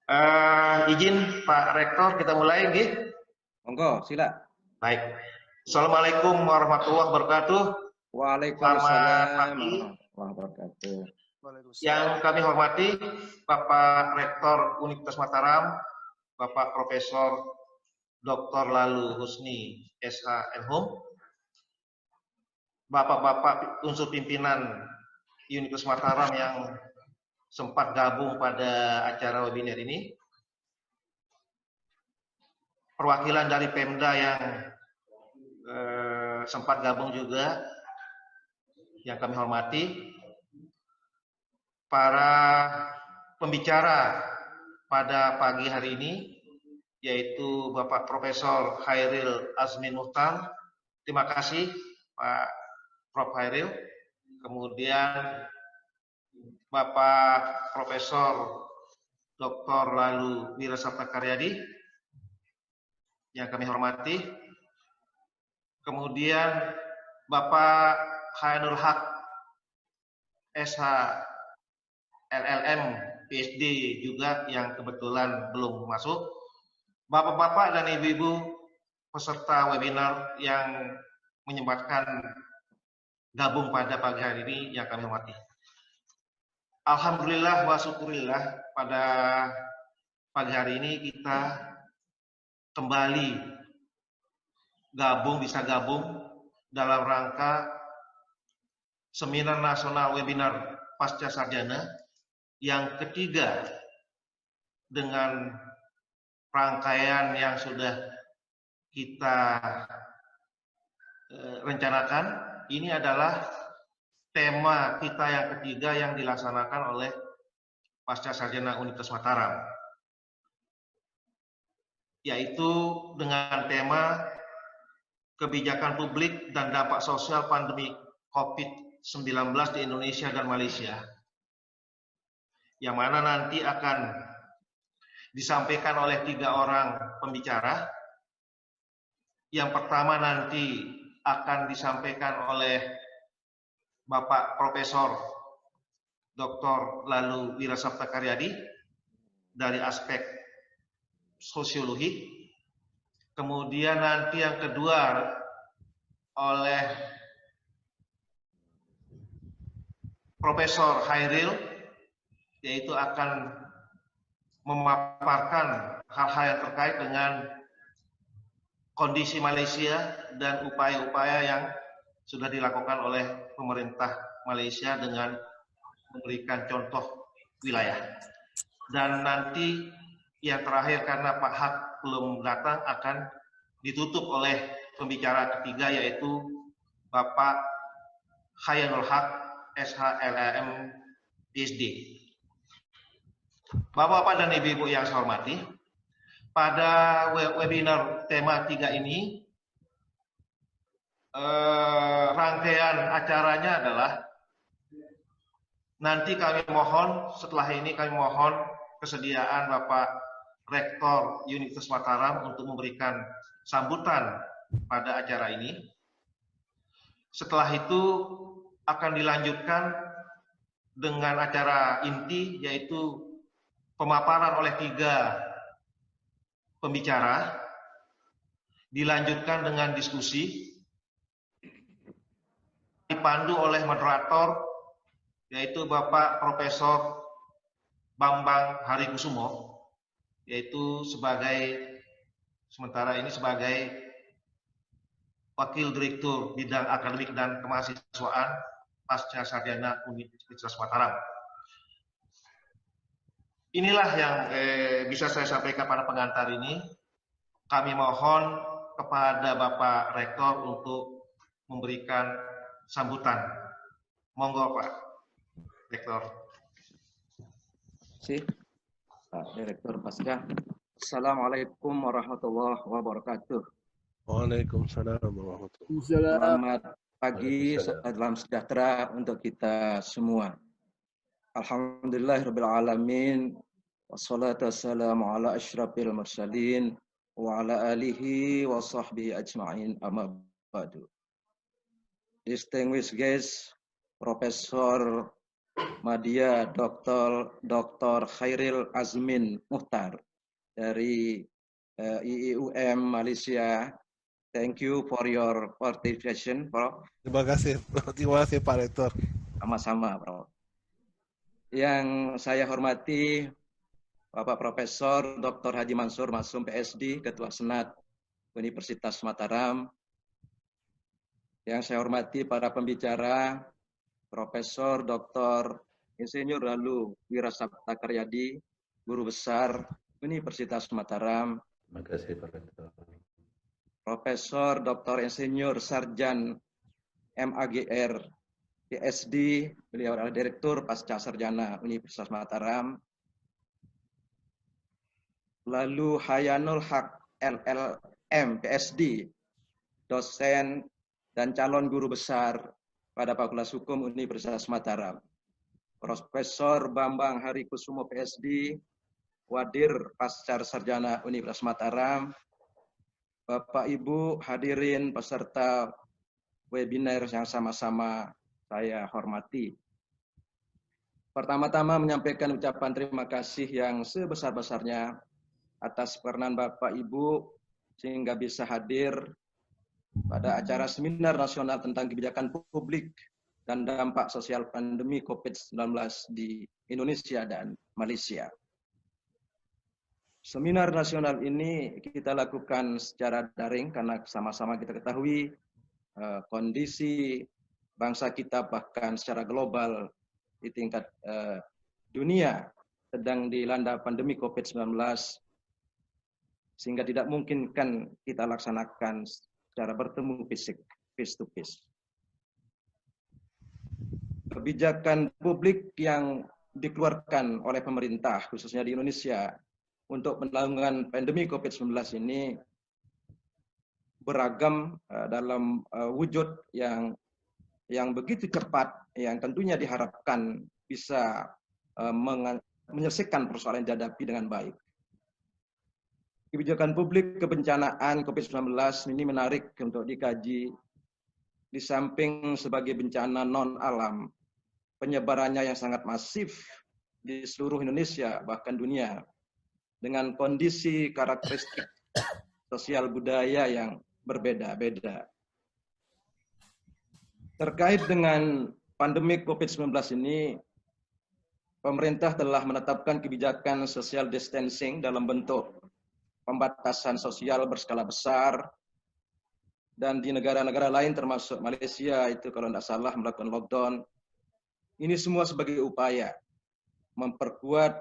Izin Pak Rektor, kita mulai, nggih. Monggo, sila. Baik. Assalamualaikum warahmatullahi wabarakatuh. Selamat Waalaikumsalam pagi. warahmatullahi wabarakatuh. Yang kami hormati Bapak Rektor Universitas Mataram, Bapak Profesor Dr. Lalu Husni SH.Mhum, Bapak-bapak unsur pimpinan Universitas Mataram yang sempat gabung pada acara webinar ini, perwakilan dari Pemda yang sempat gabung juga, yang kami hormati, para pembicara pada pagi hari ini, yaitu Bapak Profesor Hairil Azmin Muhtar. Terima kasih Pak Prof. Hairil. Kemudian Bapak Profesor Dr. Lalu Wirasabta Karyadi, yang kami hormati. Kemudian Bapak Khairul Haq SH LLM PhD juga yang kebetulan belum masuk. Bapak-bapak dan ibu-ibu peserta webinar yang menyempatkan gabung pada pagi hari ini yang kami hormati. Alhamdulillah wa syukurillah, pada pagi hari ini kita kembali bisa gabung dalam rangka Seminar Nasional Webinar Pasca Sarjana yang ketiga dengan rangkaian yang sudah kita rencanakan. Ini adalah tema kita yang ketiga yang dilaksanakan oleh Pasca Sarjana Universitas Mataram, yaitu dengan tema kebijakan publik dan dampak sosial pandemi COVID-19 di Indonesia dan Malaysia, yang mana nanti akan disampaikan oleh 3 orang pembicara. Yang pertama nanti akan disampaikan oleh Bapak Profesor Dr. Lalu Wirasabta Karyadi dari aspek sosiologi. Kemudian nanti yang kedua oleh Profesor Hairil, yaitu akan memaparkan hal-hal yang terkait dengan kondisi Malaysia dan upaya-upaya yang sudah dilakukan oleh pemerintah Malaysia dengan memberikan contoh wilayah. Dan nanti yang terakhir, karena Pak Haq belum datang, akan ditutup oleh pembicara ketiga, yaitu Bapak Khairul Haq SHLM PhD. Bapak-bapak dan ibu-ibu yang saya hormati, pada webinar tema 3 ini, rangkaian acaranya adalah nanti kami mohon, setelah ini kami mohon kesediaan Bapak Rektor Universitas Mataram untuk memberikan sambutan pada acara ini. Setelah itu akan dilanjutkan dengan acara inti, yaitu pemaparan oleh 3 pembicara, dilanjutkan dengan diskusi, dipandu oleh moderator, yaitu Bapak Profesor Bambang Harikusumo, yaitu sementara ini sebagai Wakil Direktur Bidang Akademik dan Kemahasiswaan Pasca Sarjana Universitas Mataram. Inilah yang bisa saya sampaikan pada pengantar ini. Kami mohon kepada Bapak Rektor untuk memberikan sambutan. Monggo Pak Rektor. Pak Direktur Pasca. Assalamualaikum warahmatullahi wabarakatuh. Waalaikumsalam warahmatullahi wabarakatuh. Selamat pagi, salam sejahtera untuk kita semua. Alhamdulillahirabbil alamin, wassalatu wassalamu ala asyrafil mursalin wa ala alihi wa sahbihi ajma'in, amma ba'du. Distinguished guests, Profesor Madya Dr. Khairil Azmin Muhtar dari IIUM Malaysia. Thank you for your participation, Prof. Terima kasih Pak Rektor. Sama-sama, Prof. Yang saya hormati Bapak Profesor Dr. Haji Mansur Masum PSD, Ketua Senat Universitas Mataram. Yang saya hormati para pembicara, Profesor Dr. Insinyur Lalu Wirasabta Karyadi, Guru Besar Universitas Mataram. Terima kasih Pak Rektor. Profesor Dr. Insinyur Sarjan MAGR PSD, beliau adalah Direktur Pasca Sarjana Universitas Mataram. Lalu Hayanul Haq LLM PSD, dosen dan calon guru besar pada Fakultas Hukum Universitas Mataram. Profesor Bambang Harikusumo PSD, Wadir Pasca Sarjana Universitas Mataram. Bapak Ibu hadirin peserta webinar yang sama-sama saya hormati. Pertama-tama menyampaikan ucapan terima kasih yang sebesar-besarnya atas perkenan Bapak Ibu sehingga bisa hadir pada acara seminar nasional tentang kebijakan publik dan dampak sosial pandemi COVID-19 di Indonesia dan Malaysia. Seminar nasional ini kita lakukan secara daring karena sama-sama kita ketahui kondisi bangsa kita bahkan secara global di tingkat dunia sedang dilanda pandemi COVID-19 sehingga tidak mungkin kan kita laksanakan secara bertemu fisik, face to face. Kebijakan publik yang dikeluarkan oleh pemerintah khususnya di Indonesia untuk penanggulangan pandemi COVID-19 ini beragam dalam wujud yang begitu cepat, yang tentunya diharapkan bisa menyelesaikan persoalan yang dihadapi dengan baik. Kebijakan publik kebencanaan COVID-19 ini menarik untuk dikaji. Di samping sebagai bencana non-alam, penyebarannya yang sangat masif di seluruh Indonesia, bahkan dunia, dengan kondisi karakteristik sosial budaya yang berbeda-beda. Terkait dengan pandemi COVID-19 ini, pemerintah telah menetapkan kebijakan social distancing dalam bentuk pembatasan sosial berskala besar, dan di negara-negara lain termasuk Malaysia itu kalau tidak salah melakukan lockdown. Ini semua sebagai upaya memperkuat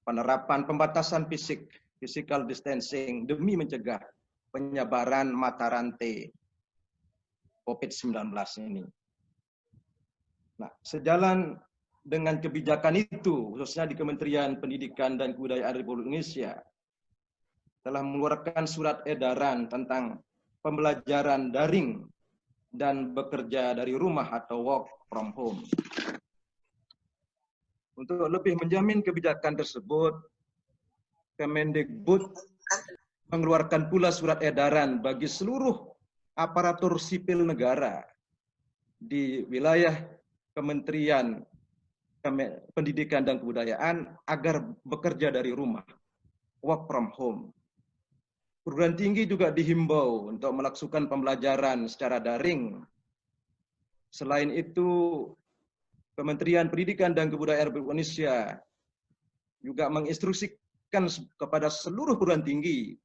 penerapan pembatasan fisik, physical distancing demi mencegah penyebaran mata rantai COVID-19 ini. Nah, sejalan dengan kebijakan itu, khususnya di Kementerian Pendidikan dan Kebudayaan Republik Indonesia, telah mengeluarkan surat edaran tentang pembelajaran daring dan bekerja dari rumah atau work from home. Untuk lebih menjamin kebijakan tersebut, Kemendikbud mengeluarkan pula surat edaran bagi seluruh aparatur sipil negara di wilayah Kementerian Pendidikan dan Kebudayaan agar bekerja dari rumah, work from home. Perguruan tinggi juga dihimbau untuk melakukan pembelajaran secara daring. Selain itu, Kementerian Pendidikan dan Kebudayaan Republik Indonesia juga menginstruksikan kepada seluruh perguruan tinggi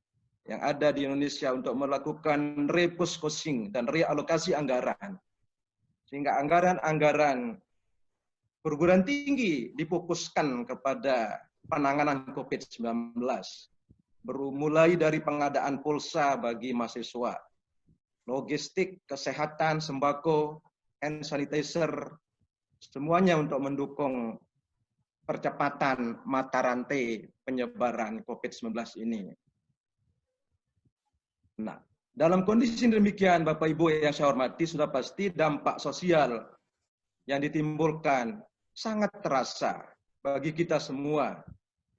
yang ada di Indonesia untuk melakukan reposkosing dan realokasi anggaran. Sehingga anggaran-anggaran perguruan tinggi difokuskan kepada penanganan COVID-19. Mulai dari pengadaan pulsa bagi mahasiswa, logistik, kesehatan, sembako, hand sanitizer, semuanya untuk mendukung percepatan mata rantai penyebaran COVID-19 ini. Nah, dalam kondisi demikian, Bapak Ibu yang saya hormati, sudah pasti dampak sosial yang ditimbulkan sangat terasa bagi kita semua.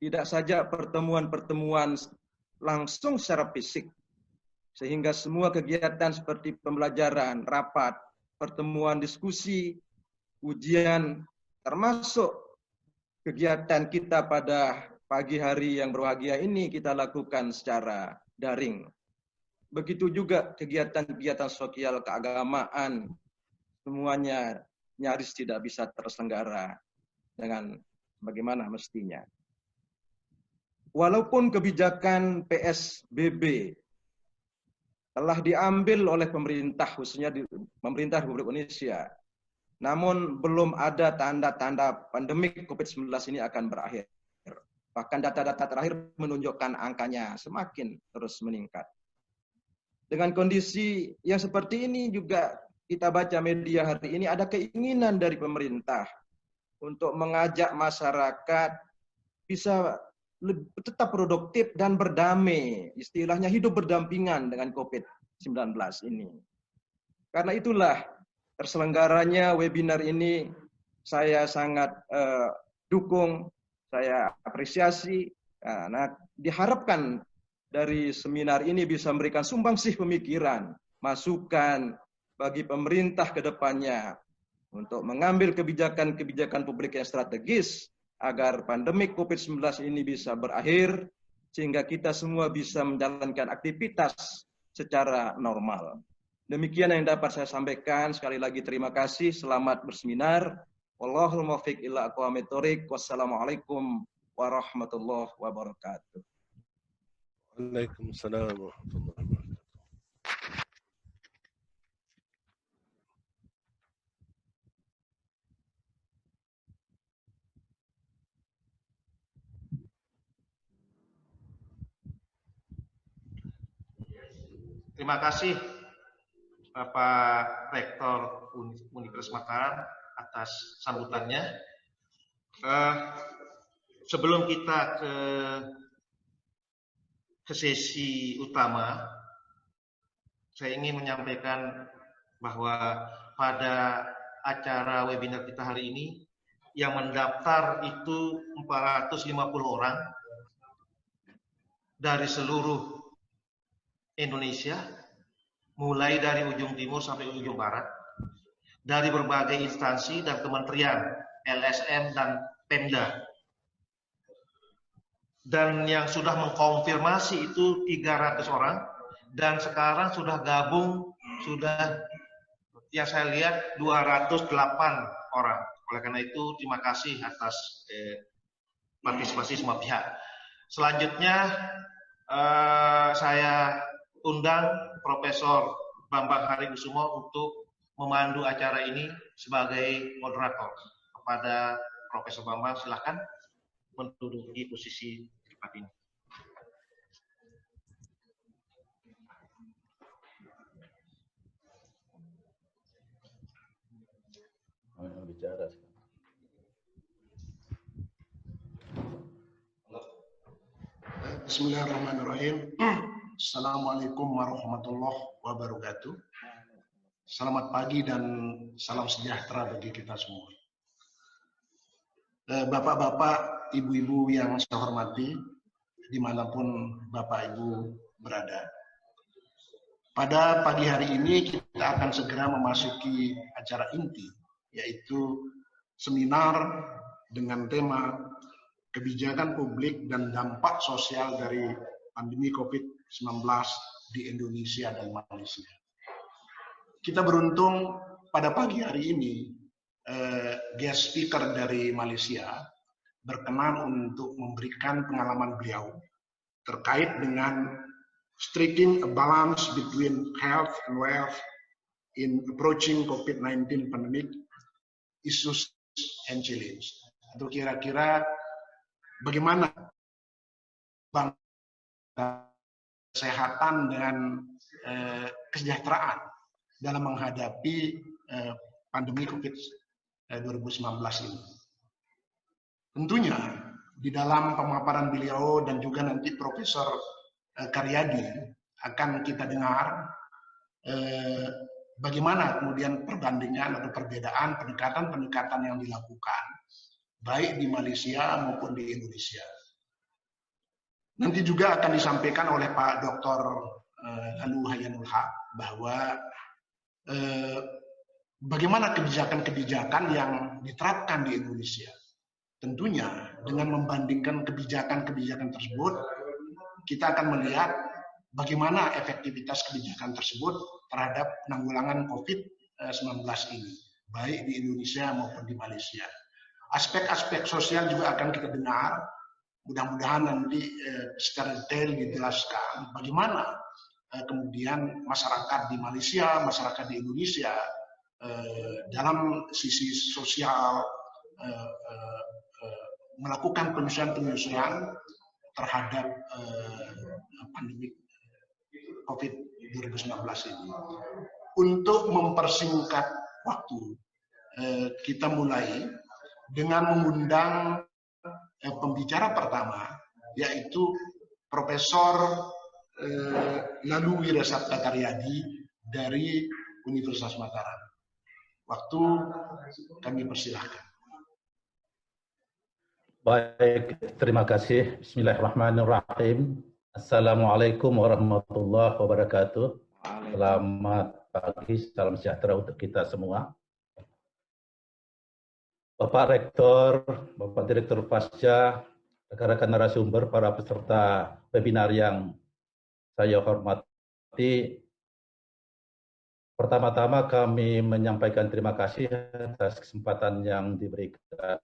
Tidak saja pertemuan-pertemuan langsung secara fisik, sehingga semua kegiatan seperti pembelajaran, rapat, pertemuan diskusi, ujian, termasuk kegiatan kita pada pagi hari yang berbahagia ini kita lakukan secara daring. Begitu juga kegiatan-kegiatan sosial keagamaan, semuanya nyaris tidak bisa terselenggara dengan bagaimana mestinya. Walaupun kebijakan PSBB telah diambil oleh pemerintah, khususnya di pemerintah Republik Indonesia, namun belum ada tanda-tanda pandemik COVID-19 ini akan berakhir. Bahkan data-data terakhir menunjukkan angkanya semakin terus meningkat. Dengan kondisi yang seperti ini juga kita baca media hari ini ada keinginan dari pemerintah untuk mengajak masyarakat bisa tetap produktif dan berdamai, istilahnya hidup berdampingan dengan COVID-19 ini. Karena itulah terselenggaranya webinar ini saya sangat dukung, saya apresiasi. Nah, diharapkan dari seminar ini bisa memberikan sumbangsih pemikiran, masukan bagi pemerintah ke depannya untuk mengambil kebijakan-kebijakan publik yang strategis agar pandemik COVID-19 ini bisa berakhir sehingga kita semua bisa menjalankan aktivitas secara normal. Demikian yang dapat saya sampaikan. Sekali lagi terima kasih. Selamat berseminar. Wallahul muwaffiq ila aqwamit thoriq. Wassalamualaikum warahmatullahi wabarakatuh. Waalaikumsalam warahmatullahi wabarakatuh. Terima kasih Bapak Rektor Universitas Mataram atas sambutannya. Sebelum kita ke sesi utama, saya ingin menyampaikan bahwa pada acara webinar kita hari ini yang mendaftar itu 450 orang dari seluruh Indonesia, mulai dari ujung timur sampai ujung barat, dari berbagai instansi dan kementerian, LSM dan Pemda. Dan yang sudah mengkonfirmasi itu 300 orang, dan sekarang sudah gabung, sudah yang saya lihat 208 orang. Oleh karena itu, terima kasih atas partisipasi semua pihak. Selanjutnya, saya undang Profesor Bambang Harikusumo untuk memandu acara ini sebagai moderator. Kepada Profesor Bambang, silakan menduduki posisi tempat ini. Bismillahirrahmanirrahim. Assalamualaikum warahmatullahi wabarakatuh. Selamat pagi dan salam sejahtera bagi kita semua. Bapak-bapak, ibu-ibu yang saya hormati, dimanapun Bapak Ibu berada. Pada pagi hari ini kita akan segera memasuki acara inti, yaitu seminar dengan tema kebijakan publik dan dampak sosial dari pandemi COVID-19 di Indonesia dan Malaysia. Kita beruntung pada pagi hari ini guest speaker dari Malaysia berkenan untuk memberikan pengalaman beliau terkait dengan striking a balance between health and wealth in approaching COVID-19 pandemic issues and challenge. Atau kira-kira bagaimana kesehatan dengan kesejahteraan dalam menghadapi pandemi COVID-19 ini. Tentunya di dalam pemaparan beliau dan juga nanti Profesor Karyadi akan kita dengar bagaimana kemudian perbandingan atau perbedaan pendekatan-pendekatan yang dilakukan baik di Malaysia maupun di Indonesia. Nanti juga akan disampaikan oleh Pak Dr. Alu Hayanul Haq bahwa bagaimana kebijakan-kebijakan yang diterapkan di Indonesia. Tentunya dengan membandingkan kebijakan-kebijakan tersebut, kita akan melihat bagaimana efektivitas kebijakan tersebut terhadap penanggulangan COVID-19 ini, baik di Indonesia maupun di Malaysia. Aspek-aspek sosial juga akan kita dengar, mudah-mudahan nanti secara detail dijelaskan bagaimana kemudian masyarakat di Malaysia, masyarakat di Indonesia dalam sisi sosial melakukan penyesuaian terhadap pandemi COVID-19 ini. Untuk mempersingkat waktu, kita mulai dengan mengundang pembicara pertama, yaitu Profesor Lalu Wirasabta Karyadi dari Universitas Mataram. Waktu kami persilahkan. Baik, terima kasih. Bismillahirrahmanirrahim. Assalamualaikum warahmatullahi wabarakatuh. Selamat pagi, salam sejahtera untuk kita semua. Bapak Rektor, Bapak Direktur Pasca, rekan-rekan narasumber, para peserta webinar yang saya hormati. Pertama-tama kami menyampaikan terima kasih atas kesempatan yang diberikan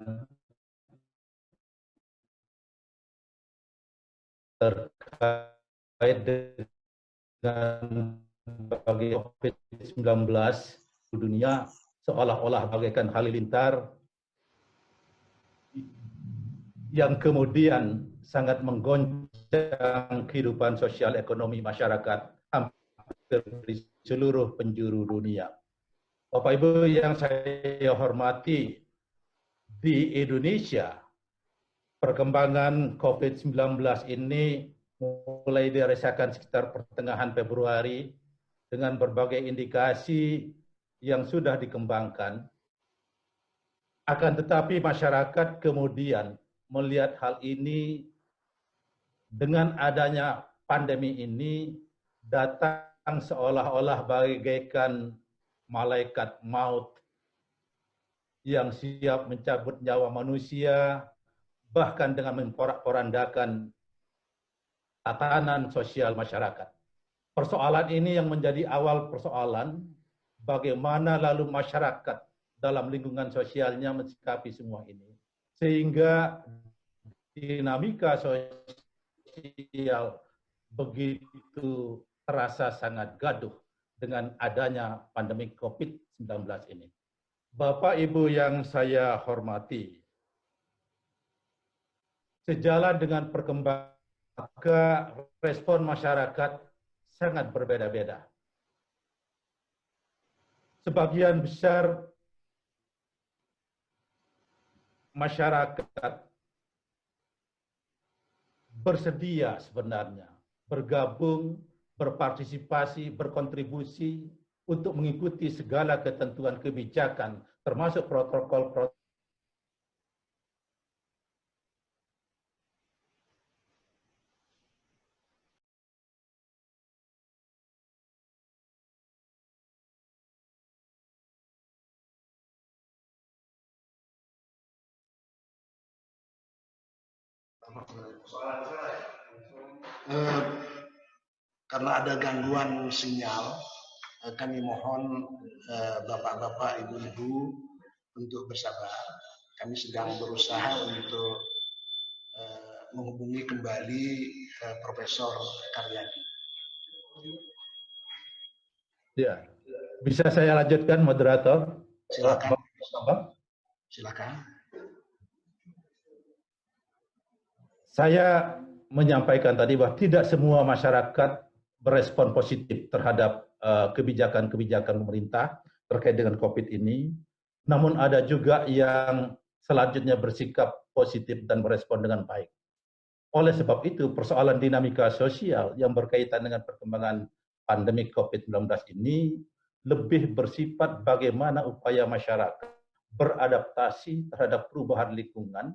terkait dengan bagi COVID-19 di dunia seolah-olah bagaikan halilintar yang kemudian sangat menggoncang kehidupan sosial ekonomi masyarakat hampir di seluruh penjuru dunia. Bapak Ibu yang saya hormati, di Indonesia perkembangan COVID-19 ini mulai dirasakan sekitar pertengahan Februari dengan berbagai indikasi yang sudah dikembangkan. Akan tetapi masyarakat kemudian melihat hal ini dengan adanya pandemi ini datang seolah-olah bagaikan malaikat maut yang siap mencabut nyawa manusia, bahkan dengan memporak-porandakan tatanan sosial masyarakat. Persoalan ini yang menjadi awal persoalan, bagaimana lalu masyarakat dalam lingkungan sosialnya mensikapi semua ini. Sehingga dinamika sosial begitu terasa sangat gaduh dengan adanya pandemi COVID-19 ini. Bapak Ibu yang saya hormati, sejalan dengan perkembangan respon masyarakat sangat berbeda-beda. Sebagian besar masyarakat bersedia sebenarnya bergabung, berpartisipasi, berkontribusi untuk mengikuti segala ketentuan kebijakan, termasuk protokol-protokol Karena ada gangguan sinyal, kami mohon bapak-bapak, ibu-ibu untuk bersabar. Kami sedang berusaha untuk menghubungi kembali Profesor Karyadi. Ya, bisa saya lanjutkan, moderator? Silakan. Silakan. Saya menyampaikan tadi bahwa tidak semua masyarakat berespon positif terhadap kebijakan-kebijakan pemerintah terkait dengan COVID ini. Namun ada juga yang selanjutnya bersikap positif dan berespon dengan baik. Oleh sebab itu, persoalan dinamika sosial yang berkaitan dengan perkembangan pandemi COVID-19 ini lebih bersifat bagaimana upaya masyarakat beradaptasi terhadap perubahan lingkungan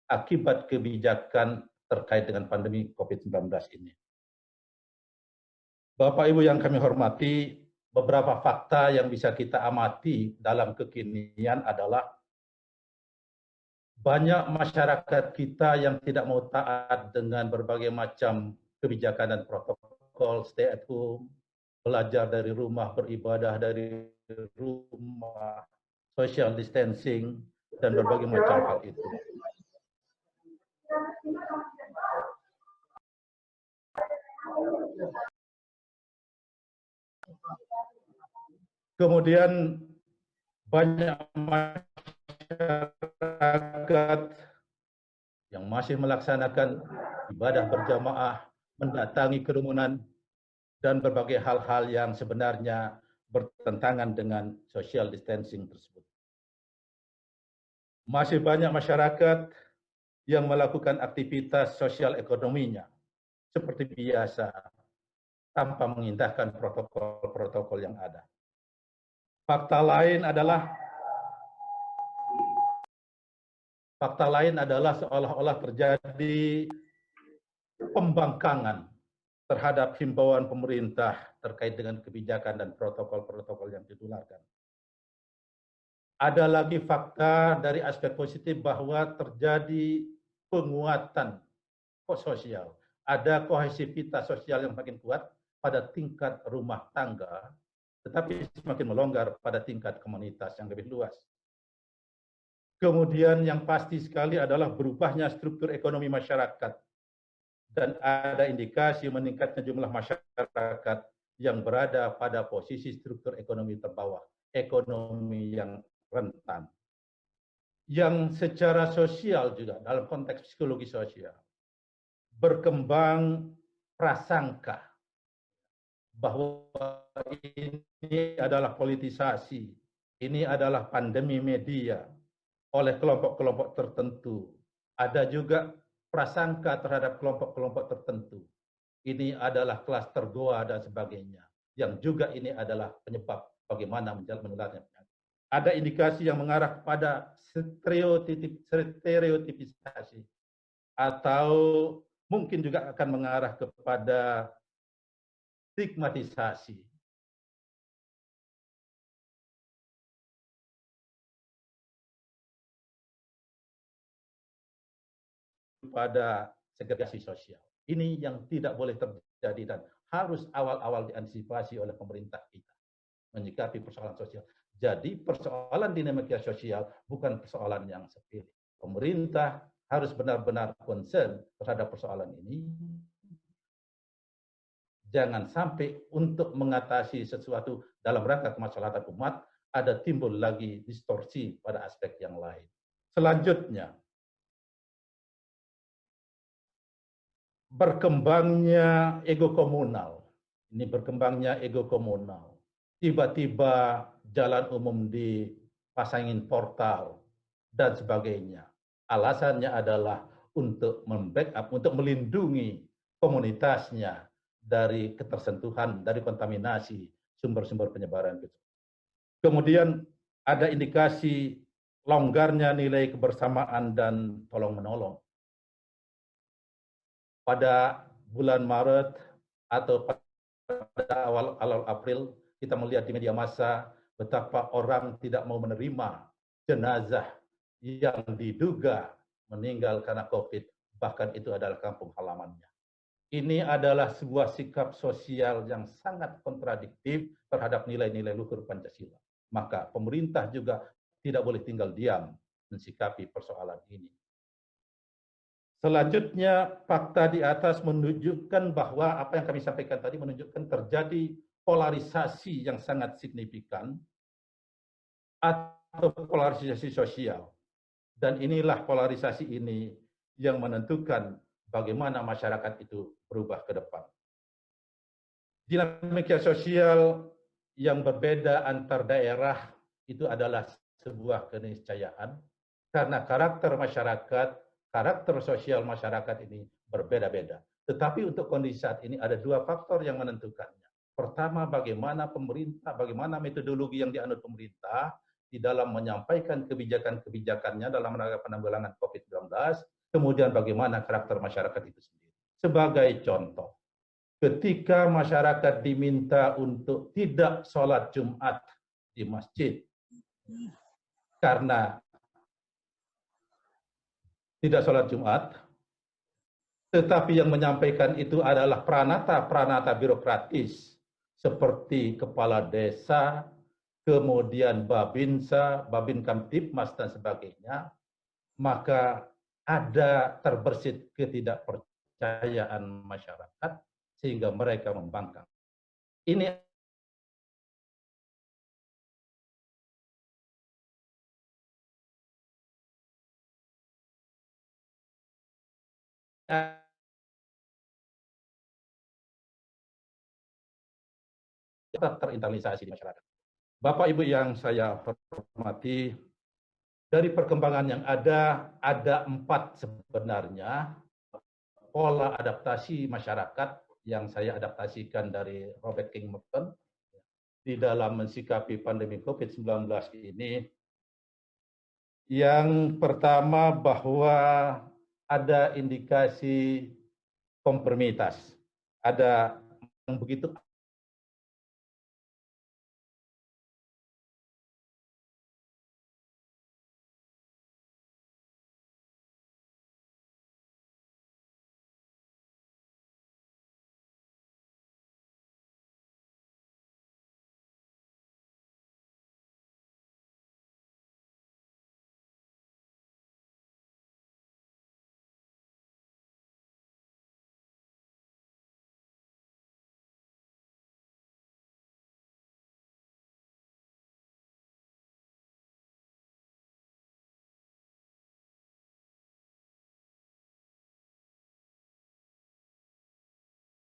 akibat kebijakan terkait dengan pandemi COVID-19 ini. Bapak Ibu yang kami hormati, beberapa fakta yang bisa kita amati dalam kekinian adalah banyak masyarakat kita yang tidak mau taat dengan berbagai macam kebijakan dan protokol, stay at home, belajar dari rumah, beribadah dari rumah, social distancing, dan berbagai macam hal itu. Kemudian banyak masyarakat yang masih melaksanakan ibadah berjamaah, mendatangi kerumunan, dan berbagai hal-hal yang sebenarnya bertentangan dengan social distancing tersebut. Masih banyak masyarakat yang melakukan aktivitas sosial ekonominya seperti biasa tanpa mengindahkan protokol-protokol yang ada. Fakta lain adalah seolah-olah terjadi pembangkangan terhadap himbauan pemerintah terkait dengan kebijakan dan protokol-protokol yang ditularkan. Ada lagi fakta dari aspek positif bahwa terjadi penguatan sosial. Ada kohesivitas sosial yang makin kuat pada tingkat rumah tangga, tetapi semakin melonggar pada tingkat komunitas yang lebih luas. Kemudian yang pasti sekali adalah berubahnya struktur ekonomi masyarakat. Dan ada indikasi meningkatnya jumlah masyarakat yang berada pada posisi struktur ekonomi terbawah, ekonomi yang rentan. Yang secara sosial juga, dalam konteks psikologi sosial, berkembang prasangka bahwa ini adalah politisasi, ini adalah pandemi media oleh kelompok-kelompok tertentu. Ada juga prasangka terhadap kelompok-kelompok tertentu. Ini adalah klaster Goa dan sebagainya. Yang juga ini adalah penyebab bagaimana menularnya penyakit. Ada indikasi yang mengarah kepada stereotipisasi atau mungkin juga akan mengarah kepada stigmatisasi. Pada segregasi sosial. Ini yang tidak boleh terjadi dan harus awal-awal diantisipasi oleh pemerintah kita menyikapi persoalan sosial. Jadi persoalan dinamika sosial bukan persoalan yang sepele. Pemerintah harus benar-benar concern terhadap persoalan ini. Jangan sampai untuk mengatasi sesuatu dalam rangka kemaslahatan umat ada timbul lagi distorsi pada aspek yang lain. Selanjutnya, berkembangnya ego komunal. Ini berkembangnya ego komunal. Tiba-tiba jalan umum dipasangin portal dan sebagainya. Alasannya adalah untuk membackup, untuk melindungi komunitasnya dari ketersentuhan, dari kontaminasi sumber-sumber penyebaran itu. Kemudian ada indikasi longgarnya nilai kebersamaan dan tolong-menolong. Pada bulan Maret atau pada awal April, kita melihat di media massa betapa orang tidak mau menerima jenazah yang diduga meninggal karena COVID, bahkan itu adalah kampung halamannya. Ini adalah sebuah sikap sosial yang sangat kontradiktif terhadap nilai-nilai luhur Pancasila. Maka pemerintah juga tidak boleh tinggal diam mensikapi persoalan ini. Selanjutnya, fakta di atas menunjukkan bahwa apa yang kami sampaikan tadi menunjukkan terjadi polarisasi yang sangat signifikan atau polarisasi sosial. Dan inilah polarisasi ini yang menentukan bagaimana masyarakat itu berubah ke depan. Dinamika sosial yang berbeda antar daerah itu adalah sebuah keniscayaan karena karakter masyarakat, karakter sosial masyarakat ini berbeda-beda. Tetapi untuk kondisi saat ini ada dua faktor yang menentukannya. Pertama, bagaimana pemerintah, bagaimana metodologi yang dianut pemerintah di dalam menyampaikan kebijakan-kebijakannya dalam rangka penanggulangan COVID-19, kemudian bagaimana karakter masyarakat itu sendiri. Sebagai contoh, ketika masyarakat diminta untuk tidak sholat Jumat di masjid karena tidak sholat Jumat, tetapi yang menyampaikan itu adalah pranata birokratis seperti kepala desa, kemudian Babinsa, Babin Kamtipmas dan sebagainya, maka ada terbersit ketidakpercayaan masyarakat sehingga mereka membangkang. Ini terinternalisasi di masyarakat. Bapak Ibu yang saya hormati, dari perkembangan yang ada 4 sebenarnya pola adaptasi masyarakat yang saya adaptasikan dari Robert King Merton di dalam mensikapi pandemi COVID-19 ini. Yang pertama bahwa ada indikasi konformitas, ada yang begitu